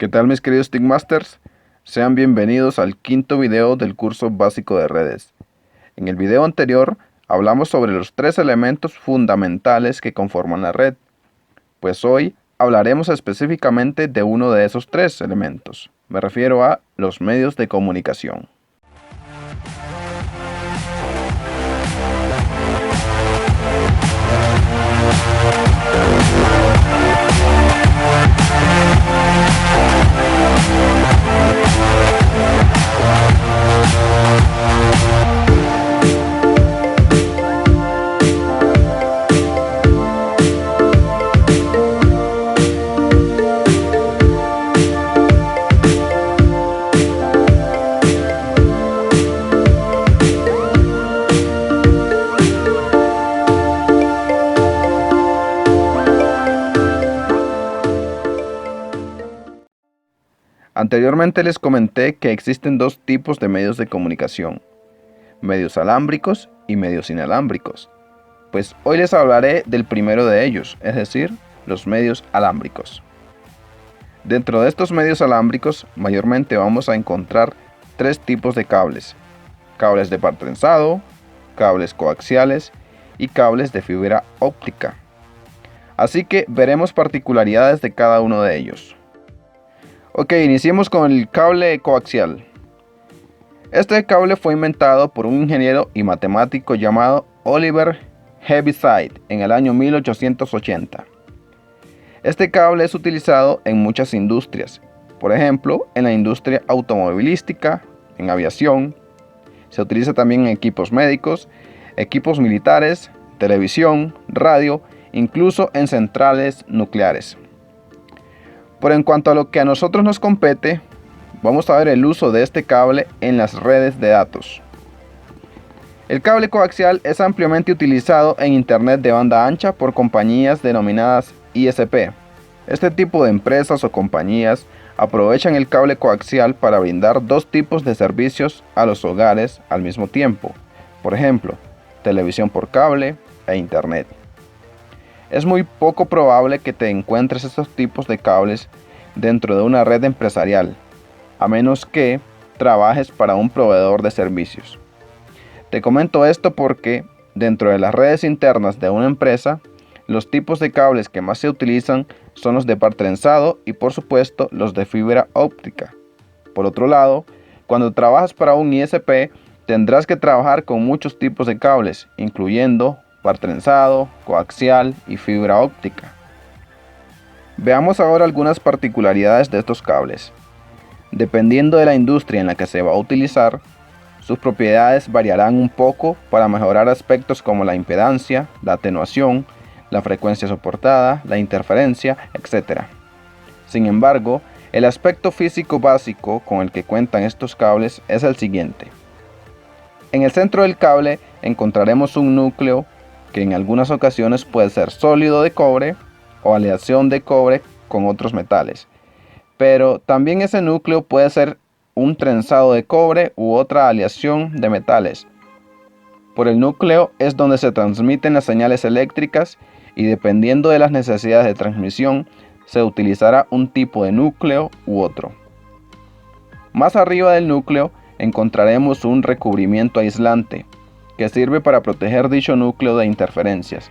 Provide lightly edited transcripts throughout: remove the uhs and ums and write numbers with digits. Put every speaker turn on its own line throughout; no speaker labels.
¿Qué tal mis queridos Stickmasters? Sean bienvenidos al quinto video del curso básico de redes. En el video anterior hablamos sobre los tres elementos fundamentales que conforman la red, pues hoy hablaremos específicamente de uno de esos tres elementos. Me refiero a los medios de comunicación. Anteriormente les comenté que existen dos tipos de medios de comunicación, medios alámbricos y medios inalámbricos. Pues hoy les hablaré del primero de ellos, es decir, los medios alámbricos. Dentro de estos medios alámbricos, mayormente vamos a encontrar tres tipos de cables: cables de par trenzado, cables coaxiales y cables de fibra óptica. Así que veremos particularidades de cada uno de ellos. Ok, iniciemos con el cable coaxial. Este cable fue inventado por un ingeniero y matemático llamado Oliver Heaviside en el año 1880. Este cable es utilizado en muchas industrias, por ejemplo, en la industria automovilística, en aviación. Se utiliza también en equipos médicos, equipos militares, televisión, radio, incluso en centrales nucleares. Pero en cuanto a lo que a nosotros nos compete, vamos a ver el uso de este cable en las redes de datos. El cable coaxial es ampliamente utilizado en Internet de banda ancha por compañías denominadas ISP. Este tipo de empresas o compañías aprovechan el cable coaxial para brindar dos tipos de servicios a los hogares al mismo tiempo. Por ejemplo, televisión por cable e Internet. Es muy poco probable que te encuentres estos tipos de cables dentro de una red empresarial, a menos que trabajes para un proveedor de servicios. Te comento esto porque dentro de las redes internas de una empresa, los tipos de cables que más se utilizan son los de par trenzado y por supuesto los de fibra óptica. Por otro lado, cuando trabajas para un ISP, tendrás que trabajar con muchos tipos de cables, incluyendo par trenzado, coaxial y fibra óptica. Veamos ahora algunas particularidades de estos cables. Dependiendo de la industria en la que se va a utilizar, sus propiedades variarán un poco para mejorar aspectos como la impedancia, la atenuación, la frecuencia soportada, la interferencia, etc. Sin embargo, el aspecto físico básico con el que cuentan estos cables es el siguiente. En el centro del cable encontraremos un núcleo que en algunas ocasiones puede ser sólido de cobre o aleación de cobre con otros metales. Pero también ese núcleo puede ser un trenzado de cobre u otra aleación de metales. Por el núcleo es donde se transmiten las señales eléctricas y dependiendo de las necesidades de transmisión, se utilizará un tipo de núcleo u otro. Más arriba del núcleo encontraremos un recubrimiento aislante, que sirve para proteger dicho núcleo de interferencias.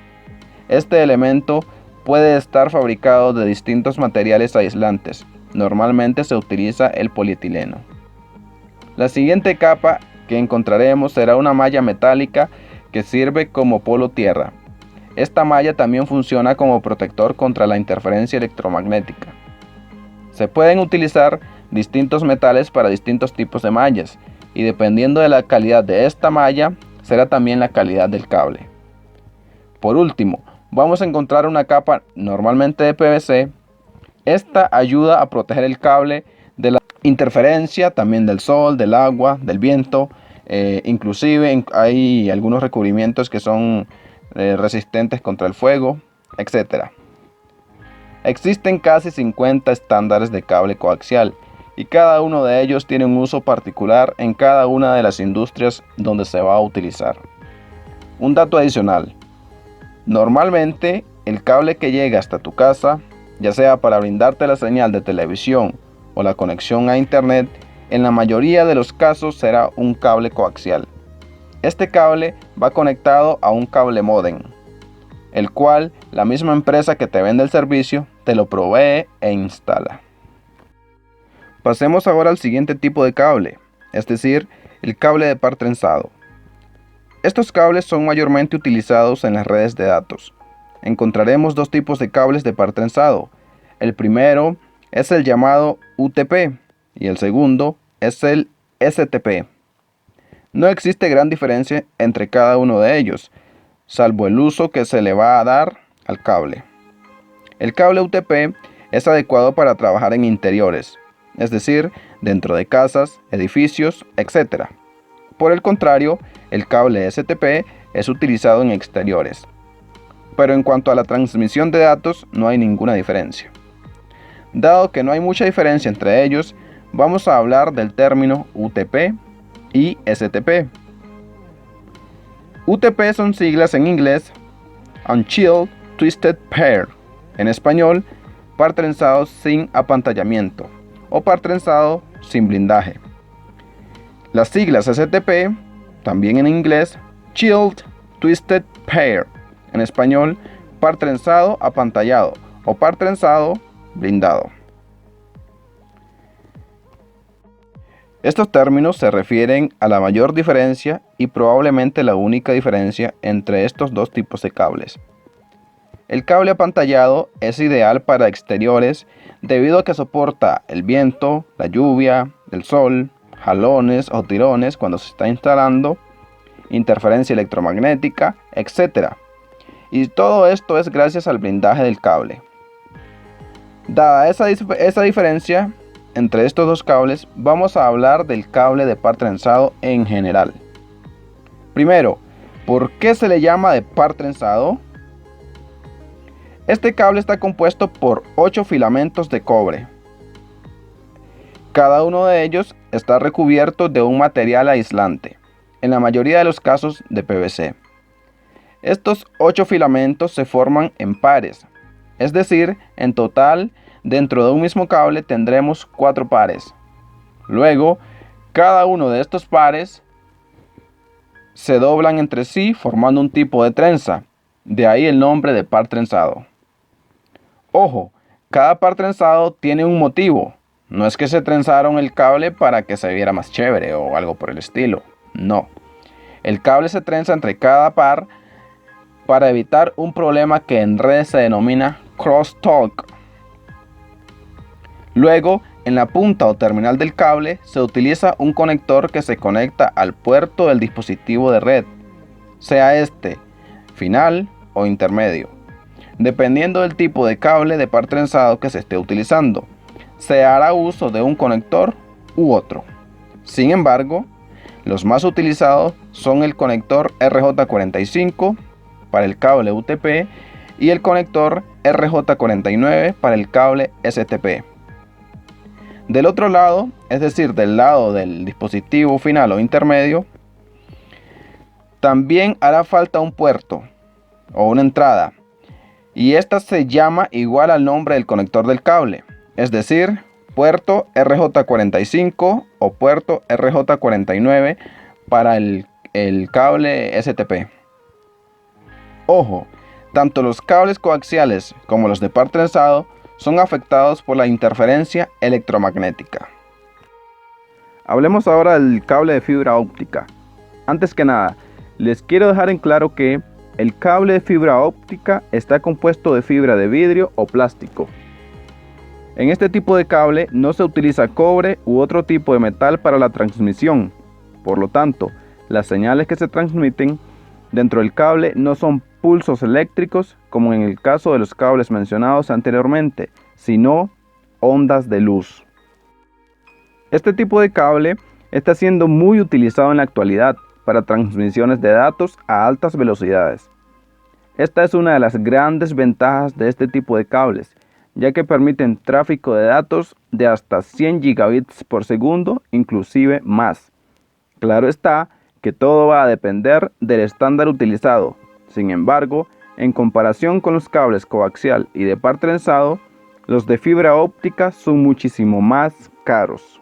Este elemento puede estar fabricado de distintos materiales aislantes. Normalmente se utiliza el polietileno. La siguiente capa que encontraremos será una malla metálica que sirve como polo tierra. Esta malla también funciona como protector contra la interferencia electromagnética. Se pueden utilizar distintos metales para distintos tipos de mallas y dependiendo de la calidad de esta malla, será también la calidad del cable. Por último, vamos a encontrar una capa normalmente de PVC. Esta ayuda a proteger el cable de la interferencia, también del sol, del agua, del viento. Inclusive hay algunos recubrimientos que son resistentes contra el fuego, etc. Existen casi 50 estándares de cable coaxial y cada uno de ellos tiene un uso particular en cada una de las industrias donde se va a utilizar. Un dato adicional: normalmente el cable que llega hasta tu casa, ya sea para brindarte la señal de televisión o la conexión a Internet, en la mayoría de los casos será un cable coaxial. Este cable va conectado a un cable módem, el cual la misma empresa que te vende el servicio te lo provee e instala. Pasemos ahora al siguiente tipo de cable, es decir, el cable de par trenzado. Estos cables son mayormente utilizados en las redes de datos. Encontraremos dos tipos de cables de par trenzado. El primero es el llamado UTP y el segundo es el STP. No existe gran diferencia entre cada uno de ellos, salvo el uso que se le va a dar al cable. El cable UTP es adecuado para trabajar en interiores, es decir, dentro de casas, edificios, etc. Por el contrario, el cable STP es utilizado en exteriores. Pero en cuanto a la transmisión de datos, no hay ninguna diferencia. Dado que no hay mucha diferencia entre ellos, vamos a hablar del término UTP y STP. UTP son siglas en inglés Unchilled Twisted Pair, en español, par trenzado sin apantallamiento o par trenzado sin blindaje. Las siglas STP, también en inglés, Chilled Twisted Pair, en español, par trenzado apantallado o par trenzado blindado. Estos términos se refieren a la mayor diferencia y probablemente la única diferencia entre estos dos tipos de cables. El cable apantallado es ideal para exteriores debido a que soporta el viento, la lluvia, el sol, jalones o tirones cuando se está instalando, interferencia electromagnética, etc. Y todo esto es gracias al blindaje del cable. Dada esa diferencia entre estos dos cables, vamos a hablar del cable de par trenzado en general. Primero, ¿por qué se le llama de par trenzado? Este cable está compuesto por 8 filamentos de cobre. Cada uno de ellos está recubierto de un material aislante, en la mayoría de los casos de PVC. Estos 8 filamentos se forman en pares, es decir, en total, dentro de un mismo cable tendremos 4 pares. Luego, cada uno de estos pares se doblan entre sí formando un tipo de trenza, de ahí el nombre de par trenzado. Ojo, cada par trenzado tiene un motivo. No es que se trenzaron el cable para que se viera más chévere o algo por el estilo. No. El cable se trenza entre cada par para evitar un problema que en redes se denomina crosstalk. Luego, en la punta o terminal del cable se utiliza un conector que se conecta al puerto del dispositivo de red, sea este final o intermedio, dependiendo del tipo de cable de par trenzado que se esté utilizando. Se hará uso de un conector u otro. Sin embargo, los más utilizados son el conector RJ45 para el cable UTP y el conector RJ49 para el cable STP. Del otro lado, es decir, del lado del dispositivo final o intermedio, también hará falta un puerto o una entrada, y esta se llama igual al nombre del conector del cable, es decir, puerto RJ45 o puerto RJ49 para el cable STP. Ojo, tanto los cables coaxiales como los de par trenzado son afectados por la interferencia electromagnética. Hablemos ahora del cable de fibra óptica. Antes que nada, les quiero dejar en claro que el cable de fibra óptica está compuesto de fibra de vidrio o plástico. En este tipo de cable no se utiliza cobre u otro tipo de metal para la transmisión. Por lo tanto, las señales que se transmiten dentro del cable no son pulsos eléctricos como en el caso de los cables mencionados anteriormente, sino ondas de luz. Este tipo de cable está siendo muy utilizado en la actualidad para transmisiones de datos a altas velocidades. Esta es una de las grandes ventajas de este tipo de cables, ya que permiten tráfico de datos de hasta 100 gigabits por segundo, inclusive más. Claro está que todo va a depender del estándar utilizado. Sin embargo, en comparación con los cables coaxial y de par trenzado, los de fibra óptica son muchísimo más caros.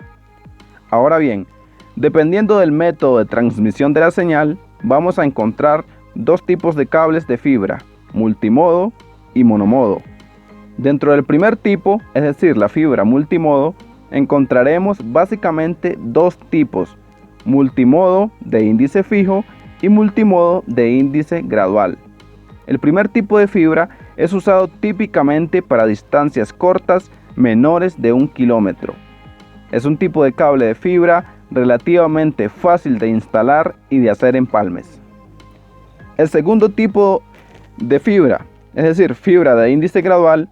Ahora bien, dependiendo del método de transmisión de la señal, vamos a encontrar dos tipos de cables de fibra, multimodo y monomodo. Dentro del primer tipo, es decir, la fibra multimodo, encontraremos básicamente dos tipos, multimodo de índice fijo y multimodo de índice gradual. El primer tipo de fibra es usado típicamente para distancias cortas menores de 1 kilómetro. Es un tipo de cable de fibra relativamente fácil de instalar y de hacer empalmes. El segundo tipo de fibra, es decir, fibra de índice gradual,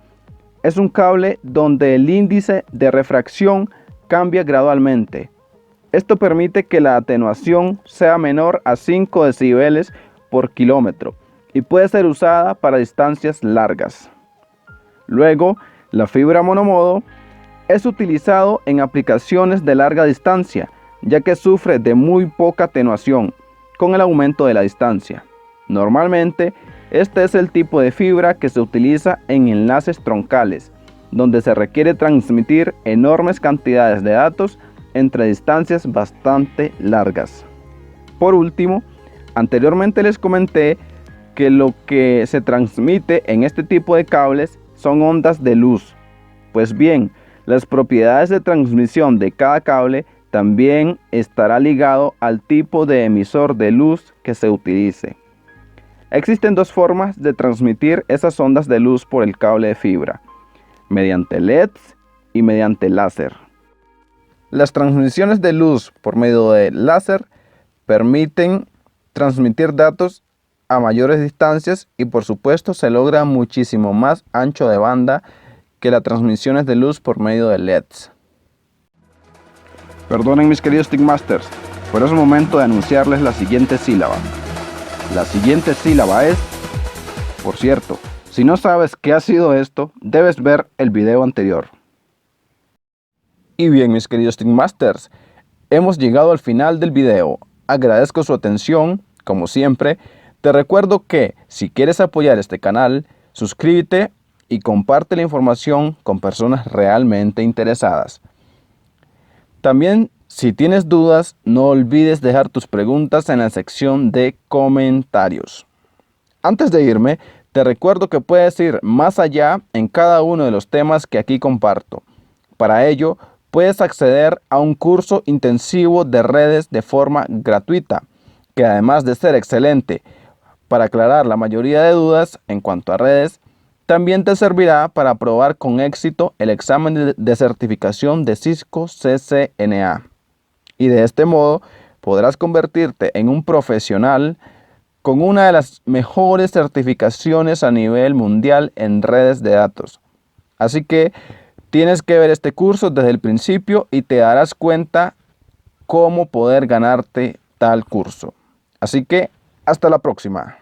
es un cable donde el índice de refracción cambia gradualmente. Esto permite que la atenuación sea menor a 5 decibeles por kilómetro y puede ser usada para distancias largas. Luego, la fibra monomodo es utilizado en aplicaciones de larga distancia, ya que sufre de muy poca atenuación con el aumento de la distancia. Normalmente, este es el tipo de fibra que se utiliza en enlaces troncales, donde se requiere transmitir enormes cantidades de datos entre distancias bastante largas. Por último, anteriormente les comenté que lo que se transmite en este tipo de cables son ondas de luz. Pues bien, las propiedades de transmisión de cada cable también estará ligado al tipo de emisor de luz que se utilice. Existen dos formas de transmitir esas ondas de luz por el cable de fibra, mediante LEDs y mediante láser. Las transmisiones de luz por medio de láser permiten transmitir datos a mayores distancias y por supuesto se logra muchísimo más ancho de banda que las transmisiones de luz por medio de LEDs. Perdonen mis queridos Stickmasters, pero es momento de anunciarles la siguiente sílaba. La siguiente sílaba es, por cierto, si no sabes qué ha sido esto, debes ver el video anterior. Y bien, mis queridos Stickmasters, hemos llegado al final del video. Agradezco su atención, como siempre. Te recuerdo que si quieres apoyar este canal, suscríbete y comparte la información con personas realmente interesadas. También, si tienes dudas, no olvides dejar tus preguntas en la sección de comentarios. Antes de irme, te recuerdo que puedes ir más allá en cada uno de los temas que aquí comparto. Para ello, puedes acceder a un curso intensivo de redes de forma gratuita, que además de ser excelente para aclarar la mayoría de dudas en cuanto a redes, también te servirá para aprobar con éxito el examen de certificación de Cisco CCNA. Y de este modo podrás convertirte en un profesional con una de las mejores certificaciones a nivel mundial en redes de datos. Así que tienes que ver este curso desde el principio y te darás cuenta cómo poder ganarte tal curso. Así que hasta la próxima.